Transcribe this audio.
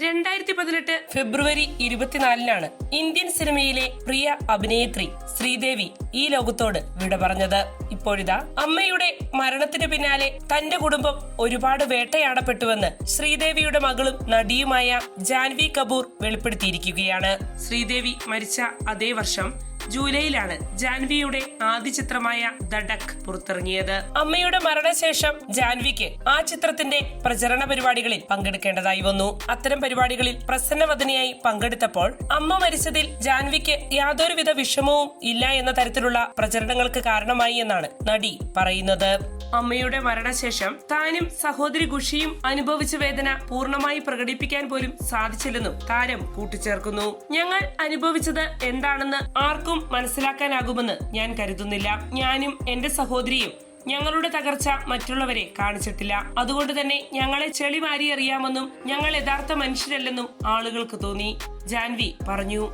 2018 ഫെബ്രുവരി 24 Indian സിനിമയിലെ പ്രിയ അഭിനേത്രി ശ്രീദേവി ഈ ലോകത്തോട് വിട പറഞ്ഞത്. ഇപ്പോഴിതാ അമ്മയുടെ മരണത്തിന് പിന്നാലെ തന്റെ കുടുംബം ഒരുപാട് വേട്ടയാടപ്പെട്ടുവെന്ന് ശ്രീദേവിയുടെ മകളും നടിയുമായ ജാൻവി കപൂർ വെളിപ്പെടുത്തിയിരിക്കുകയാണ്. ശ്രീദേവി മരിച്ച അതേ വർഷം ജൂലൈയിലാണ് ജാൻവിയുടെ ആദ്യ ചിത്രമായ ദഡക് പുറത്തിറങ്ങിയത്. അമ്മയുടെ മരണശേഷം ജാൻവിക്ക് ആ ചിത്രത്തിന്റെ പ്രചരണ പരിപാടികളിൽ പങ്കെടുക്കേണ്ടതായി വന്നു. അത്തരം പരിപാടികളിൽ പ്രസന്നവദനയായി പങ്കെടുത്തപ്പോൾ അമ്മ മരിച്ചതിൽ ജാൻവിക്ക് യാതൊരുവിധ വിഷമവും ഇല്ല എന്ന തരത്തിലുള്ള പ്രചരണങ്ങൾക്ക് കാരണമായി എന്നാണ് നടി പറയുന്നത്. അമ്മയുടെ മരണശേഷം താനും സഹോദരി ഖുഷിയും അനുഭവിച്ച വേദന പൂർണ്ണമായി പ്രകടിപ്പിക്കാൻ പോലും സാധിച്ചില്ലെന്നും താരം കൂട്ടിച്ചേർക്കുന്നു. ഞങ്ങൾ അനുഭവിച്ചത് എന്താണെന്ന് ആർക്കും മനസ്സിലാക്കാനാകുമെന്ന് ഞാൻ കരുതുന്നില്ല. ഞാനും എന്റെ സഹോദരിയും ഞങ്ങളുടെ തകർച്ച മറ്റുള്ളവരെ കാണിച്ചിട്ടില്ല. അതുകൊണ്ട് തന്നെ ഞങ്ങളെ ചെളി വാരി അറിയാമെന്നും ഞങ്ങൾ യഥാർത്ഥ മനുഷ്യരല്ലെന്നും ആളുകൾക്ക് തോന്നി, ജാൻവി പറഞ്ഞു.